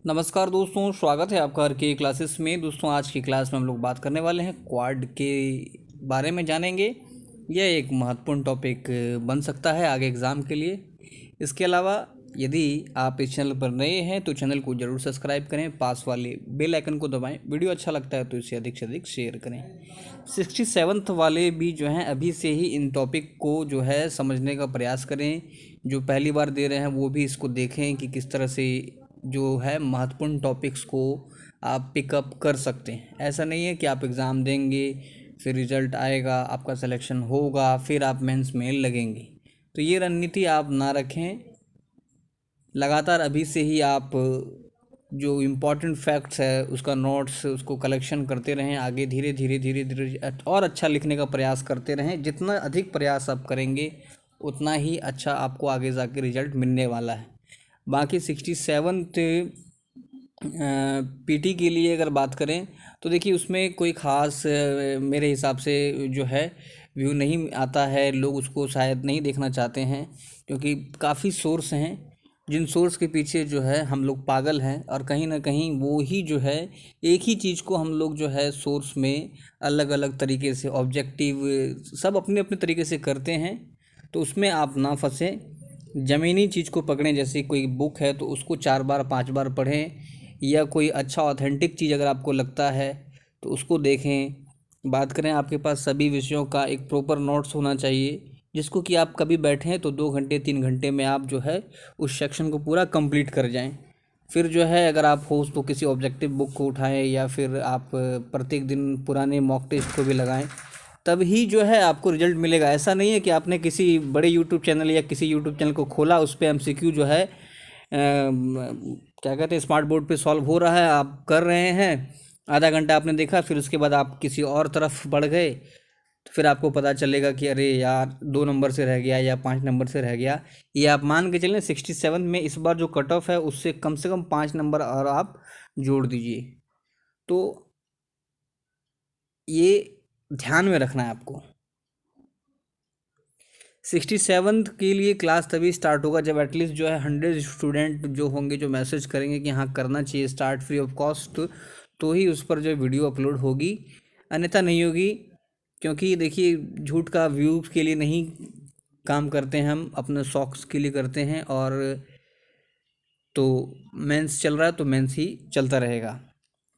नमस्कार दोस्तों, स्वागत है आपका हर के क्लासेस में। दोस्तों, आज की क्लास में हम लोग बात करने वाले हैं क्वाड के बारे में जानेंगे। यह एक महत्वपूर्ण टॉपिक बन सकता है आगे एग्ज़ाम के लिए। इसके अलावा यदि आप इस चैनल पर नए हैं तो चैनल को ज़रूर सब्सक्राइब करें, पास वाले बेल आइकन को दबाएं। वीडियो अच्छा लगता है तो इसे अधिक से अधिक शेयर करें। 67th वाले भी जो हैं अभी से ही इन टॉपिक को जो है समझने का प्रयास करें। जो पहली बार दे रहे हैं वो भी इसको देखें कि किस तरह से जो है महत्वपूर्ण टॉपिक्स को आप पिकअप कर सकते हैं। ऐसा नहीं है कि आप एग्ज़ाम देंगे, फिर रिज़ल्ट आएगा, आपका सिलेक्शन होगा, फिर आप मेंस में लगेंगे। तो ये रणनीति आप ना रखें। लगातार अभी से ही आप जो इम्पोर्टेंट फैक्ट्स है उसका नोट्स उसको कलेक्शन करते रहें। आगे धीरे धीरे धीरे धीरे और अच्छा लिखने का प्रयास करते रहें। जितना अधिक प्रयास आप करेंगे उतना ही अच्छा आपको आगे जाके रिज़ल्ट मिलने वाला है। बाकी 67th पीटी के लिए अगर बात करें तो देखिए उसमें कोई ख़ास मेरे हिसाब से जो है व्यू नहीं आता है। लोग उसको शायद नहीं देखना चाहते हैं क्योंकि काफ़ी सोर्स हैं जिन सोर्स के पीछे जो है हम लोग पागल हैं, और कहीं ना कहीं वो ही जो है एक ही चीज़ को हम लोग जो है सोर्स में अलग अलग तरीके से ऑब्जेक्टिव सब अपने अपने तरीके से करते हैं। तो उसमें आप ना फंसें, ज़मीनी चीज़ को पकड़ें। जैसे कोई बुक है तो उसको 4 बार 5 बार पढ़ें, या कोई अच्छा ऑथेंटिक चीज़ अगर आपको लगता है तो उसको देखें। बात करें, आपके पास सभी विषयों का एक प्रॉपर नोट्स होना चाहिए जिसको कि आप कभी बैठें तो 2 घंटे 3 घंटे में आप जो है उस सेक्शन को पूरा कंप्लीट कर जाएं। फिर जो है अगर आप हो तो किसी ऑब्जेक्टिव बुक को उठाएं, या फिर आप प्रत्येक दिन पुराने मॉक टेस्ट को भी लगाएं। तब ही जो है आपको रिजल्ट मिलेगा। ऐसा नहीं है कि आपने किसी बड़े यूट्यूब चैनल या किसी यूट्यूब चैनल को खोला, उस पर एमसीक्यू जो है क्या कहते हैं स्मार्ट बोर्ड पे सॉल्व हो रहा है, आप कर रहे हैं, आधा घंटा आपने देखा, फिर उसके बाद आप किसी और तरफ बढ़ गए तो फिर आपको पता चलेगा कि अरे यार 2 नंबर से रह गया या 5 नंबर से रह गया। ये आप मान के चलें 67 में इस बार जो कट ऑफ है उससे कम से कम 5 नंबर और आप जोड़ दीजिए। तो ये ध्यान में रखना है आपको। 67th के लिए क्लास तभी स्टार्ट होगा जब एटलीस्ट जो है 100 स्टूडेंट जो होंगे जो मैसेज करेंगे कि हाँ करना चाहिए स्टार्ट फ्री ऑफ कॉस्ट, तो ही उस पर जो वीडियो अपलोड होगी, अन्यथा नहीं होगी। क्योंकि देखिए झूठ का व्यूज़ के लिए नहीं काम करते हैं, हम अपने शौक़ के लिए करते हैं। और तो मेंस चल रहा है तो मेंस ही चलता रहेगा।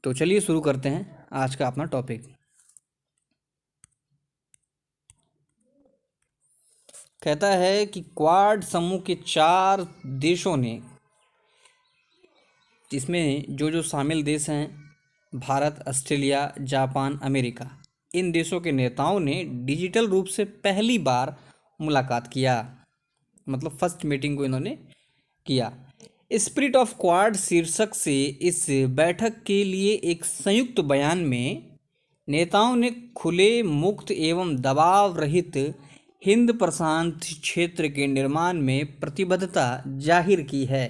तो चलिए शुरू करते हैं आज का अपना टॉपिक। कहता है कि क्वाड समूह के 4 देशों ने, जिसमें जो शामिल देश हैं भारत, ऑस्ट्रेलिया, जापान, अमेरिका, इन देशों के नेताओं ने डिजिटल रूप से पहली बार मुलाकात किया। मतलब फर्स्ट मीटिंग को इन्होंने किया। स्पिरिट ऑफ क्वाड शीर्षक से इस बैठक के लिए एक संयुक्त बयान में नेताओं ने खुले, मुक्त एवं दबाव रहित हिंद प्रशांत क्षेत्र के निर्माण में प्रतिबद्धता जाहिर की है।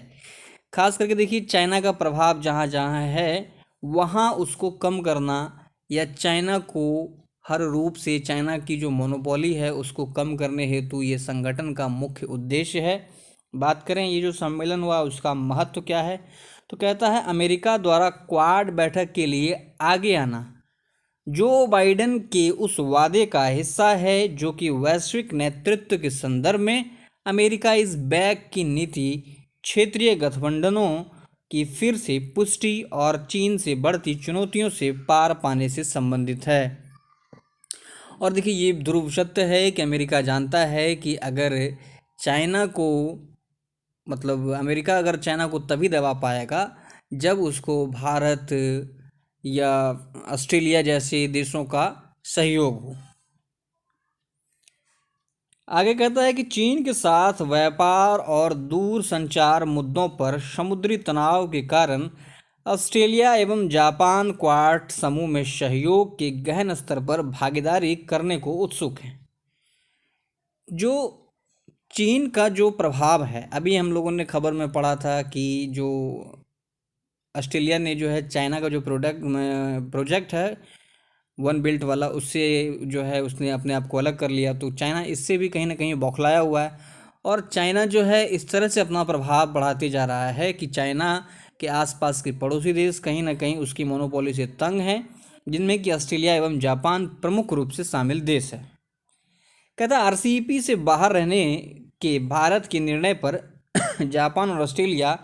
खास करके देखिए चाइना का प्रभाव जहाँ जहाँ है वहाँ उसको कम करना, या चाइना को हर रूप से चाइना की जो मोनोपोली है उसको कम करने हेतु ये संगठन का मुख्य उद्देश्य है। बात करें ये जो सम्मेलन हुआ उसका महत्व क्या है, तो कहता है अमेरिका द्वारा क्वाड बैठक के लिए आगे आना जो बाइडेन के उस वादे का हिस्सा है जो कि वैश्विक नेतृत्व के संदर्भ में अमेरिका इस बैक की नीति, क्षेत्रीय गठबंधनों की फिर से पुष्टि और चीन से बढ़ती चुनौतियों से पार पाने से संबंधित है। और देखिए ये ध्रुव सत्य है कि अमेरिका जानता है कि अगर चाइना को, मतलब अमेरिका अगर चाइना को तभी दबा पाएगा जब उसको भारत या ऑस्ट्रेलिया जैसे देशों का सहयोग हो। आगे कहता है कि चीन के साथ व्यापार और दूर संचार मुद्दों पर समुद्री तनाव के कारण ऑस्ट्रेलिया एवं जापान क्वाड समूह में सहयोग के गहन स्तर पर भागीदारी करने को उत्सुक हैं। जो चीन का जो प्रभाव है, अभी हम लोगों ने खबर में पढ़ा था कि जो ऑस्ट्रेलिया ने जो है चाइना का जो प्रोजेक्ट है वन बेल्ट वाला, उससे जो है उसने अपने आप को अलग कर लिया। तो चाइना इससे भी कहीं ना कहीं बौखलाया हुआ है, और चाइना जो है इस तरह से अपना प्रभाव बढ़ाते जा रहा है कि चाइना कि आसपास के पड़ोसी देश कहीं ना कहीं उसकी मोनोपोली से तंग हैं, जिनमें कि ऑस्ट्रेलिया एवं जापान प्रमुख रूप से शामिल देश है। कहता है आरसीईपी से बाहर रहने के भारत के निर्णय पर जापान और ऑस्ट्रेलिया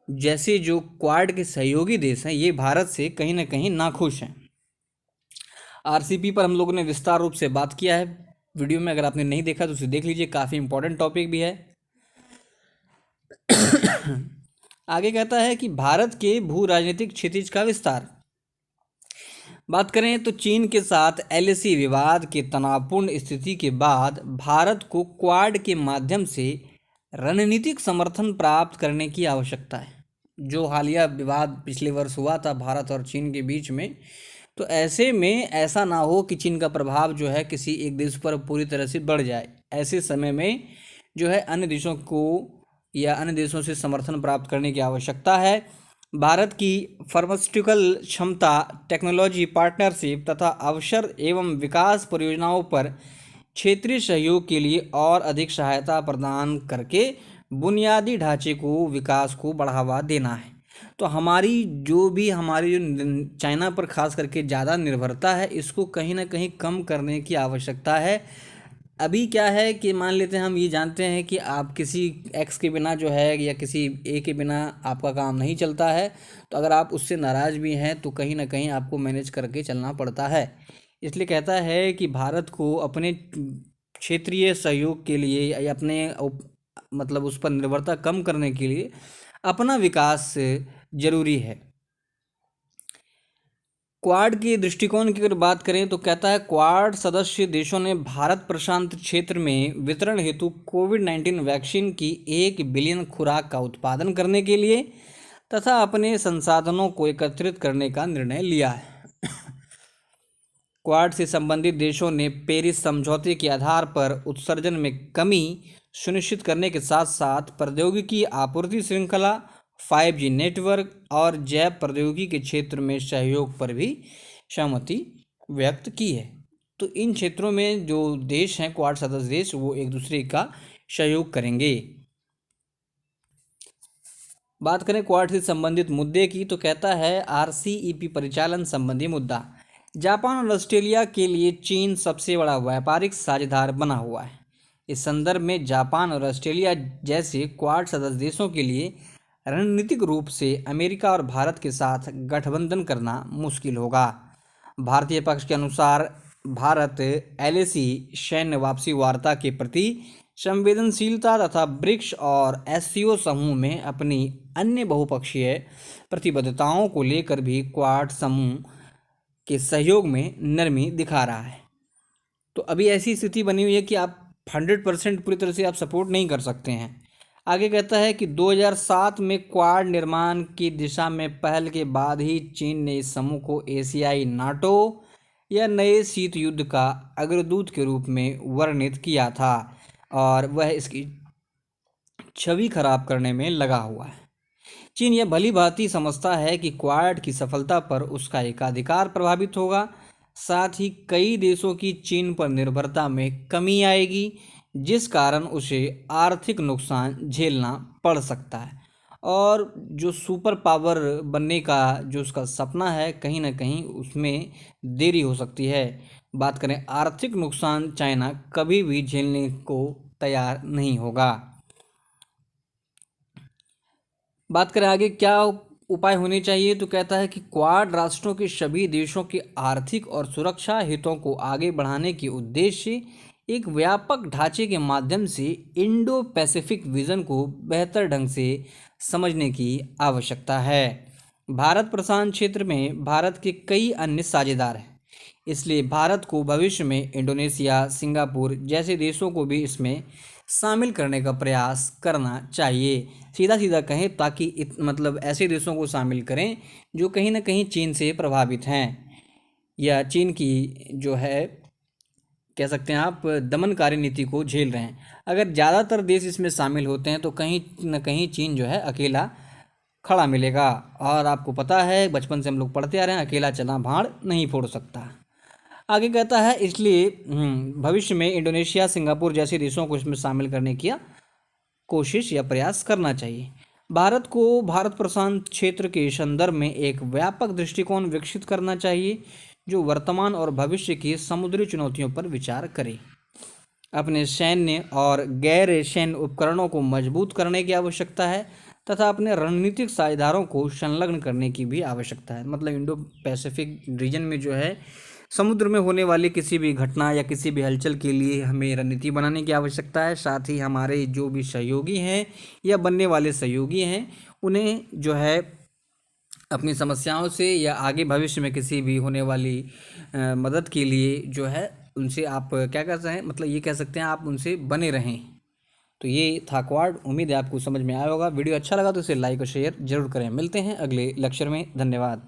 जैसे जो क्वाड के सहयोगी देश हैं, ये भारत से कहीं ना कहीं नाखुश हैं। आरसीईपी पर हम लोगों ने विस्तार रूप से बात किया है वीडियो में, अगर आपने नहीं देखा तो उसे देख लीजिए, काफ़ी इंपॉर्टेंट टॉपिक भी है। आगे कहता है कि भारत के भू राजनीतिक क्षितिज का विस्तार। बात करें तो चीन के साथ एलएसी विवाद के तनावपूर्ण स्थिति के बाद भारत को क्वाड के माध्यम से रणनीतिक समर्थन प्राप्त करने की आवश्यकता है। जो हालिया विवाद पिछले वर्ष हुआ था भारत और चीन के बीच में, तो ऐसे में ऐसा ना हो कि चीन का प्रभाव जो है किसी एक देश पर पूरी तरह से बढ़ जाए। ऐसे समय में जो है अन्य देशों को या अन्य देशों से समर्थन प्राप्त करने की आवश्यकता है। भारत की फार्मास्यूटिकल क्षमता, टेक्नोलॉजी पार्टनरशिप तथा अवसर एवं विकास परियोजनाओं पर क्षेत्रीय सहयोग के लिए और अधिक सहायता प्रदान करके बुनियादी ढांचे को विकास को बढ़ावा देना है। तो हमारी जो चाइना पर खास करके ज़्यादा निर्भरता है, इसको कहीं ना कहीं कम करने की आवश्यकता है। अभी क्या है कि मान लेते हैं, हम ये जानते हैं कि आप किसी एक्स के बिना जो है या किसी ए के बिना आपका काम नहीं चलता है, तो अगर आप उससे नाराज़ भी हैं तो कहीं ना कहीं आपको मैनेज करके चलना पड़ता है। इसलिए कहता है कि भारत को अपने क्षेत्रीय सहयोग के लिए या अपने मतलब उस पर निर्भरता कम करने के लिए अपना विकास जरूरी है। क्वाड के दृष्टिकोण की अगर बात करें तो कहता है क्वाड सदस्य देशों ने भारत प्रशांत क्षेत्र में वितरण हेतु कोविड-19 वैक्सीन की 1 बिलियन खुराक का उत्पादन करने के लिए तथा अपने संसाधनों को एकत्रित करने का निर्णय लिया है। क्वाड से संबंधित देशों ने पेरिस समझौते के आधार पर उत्सर्जन में कमी सुनिश्चित करने के साथ साथ प्रौद्योगिकी आपूर्ति श्रृंखला, 5G नेटवर्क और जैव प्रौद्योगिकी के क्षेत्र में सहयोग पर भी सहमति व्यक्त की है। तो इन क्षेत्रों में जो देश हैं क्वाड सदस्य देश, वो एक दूसरे का सहयोग करेंगे। बात करें क्वाड से संबंधित मुद्दे की तो कहता है आरसीईपी परिचालन संबंधी मुद्दा। जापान और ऑस्ट्रेलिया के लिए चीन सबसे बड़ा व्यापारिक साझेदार बना हुआ है। इस संदर्भ में जापान और ऑस्ट्रेलिया जैसे क्वाड सदस्य देशों के लिए रणनीतिक रूप से अमेरिका और भारत के साथ गठबंधन करना मुश्किल होगा। भारतीय पक्ष के अनुसार भारत एलएसी सैन्य वापसी वार्ता के प्रति संवेदनशीलता तथा ब्रिक्स और एससीओ समूह में अपनी अन्य बहुपक्षीय प्रतिबद्धताओं को लेकर भी क्वाड समूह के सहयोग में नरमी दिखा रहा है। तो अभी ऐसी स्थिति बनी हुई है कि आप 100% पूरी तरह से आप सपोर्ट नहीं कर सकते हैं। आगे कहता है कि 2007 में क्वाड निर्माण की दिशा में पहल के बाद ही चीन ने इस समूह को एशियाई नाटो या नए शीत युद्ध का अग्रदूत के रूप में वर्णित किया था और वह इसकी छवि खराब करने में लगा हुआ है। चीन यह भली भांति समझता है कि क्वाड की सफलता पर उसका एकाधिकार प्रभावित होगा, साथ ही कई देशों की चीन पर निर्भरता में कमी आएगी, जिस कारण उसे आर्थिक नुकसान झेलना पड़ सकता है और जो सुपर पावर बनने का जो उसका सपना है, कहीं ना कहीं उसमें देरी हो सकती है। बात करें आर्थिक नुकसान, चाइना कभी भी झेलने को तैयार नहीं होगा। बात करें आगे क्या उपाय होने चाहिए तो कहता है कि क्वाड राष्ट्रों के सभी देशों के आर्थिक और सुरक्षा हितों को आगे बढ़ाने के उद्देश्य एक व्यापक ढांचे के माध्यम से इंडो पैसिफिक विजन को बेहतर ढंग से समझने की आवश्यकता है। भारत प्रशांत क्षेत्र में भारत के कई अन्य साझेदार हैं, इसलिए भारत को भविष्य में इंडोनेशिया, सिंगापुर जैसे देशों को भी इसमें शामिल करने का प्रयास करना चाहिए। सीधा सीधा कहें ताकि मतलब ऐसे देशों को शामिल करें जो कहीं ना कहीं चीन से प्रभावित हैं या चीन की जो है कह सकते हैं आप दमनकारी नीति को झेल रहे हैं। अगर ज़्यादातर देश इसमें शामिल होते हैं तो कहीं ना कहीं चीन जो है अकेला खड़ा मिलेगा और आपको पता है बचपन से हम लोग पढ़ते आ रहे हैं, अकेला चना भाड़ नहीं फोड़ सकता। आगे कहता है इसलिए भविष्य में इंडोनेशिया, सिंगापुर जैसे देशों को इसमें शामिल करने की कोशिश या प्रयास करना चाहिए। भारत को भारत प्रशांत क्षेत्र के संदर्भ में एक व्यापक दृष्टिकोण विकसित करना चाहिए जो वर्तमान और भविष्य की समुद्री चुनौतियों पर विचार करे। अपने सैन्य और गैर सैन्य उपकरणों को मजबूत करने की आवश्यकता है तथा अपने रणनीतिक साझेदारों को संलग्न करने की भी आवश्यकता है। मतलब इंडो पैसिफिक रीजन में जो है समुद्र में होने वाली किसी भी घटना या किसी भी हलचल के लिए हमें रणनीति बनाने की आवश्यकता है। साथ ही हमारे जो भी सहयोगी हैं या बनने वाले सहयोगी हैं उन्हें जो है अपनी समस्याओं से या आगे भविष्य में किसी भी होने वाली मदद के लिए जो है उनसे आप क्या कर सकते हैं, मतलब ये कह सकते हैं आप उनसे बने रहें। तो ये था क्वाड। उम्मीद है आपको समझ में आया होगा। वीडियो अच्छा लगा तो इसे लाइक और शेयर जरूर करें। मिलते हैं अगले लेक्चर में। धन्यवाद।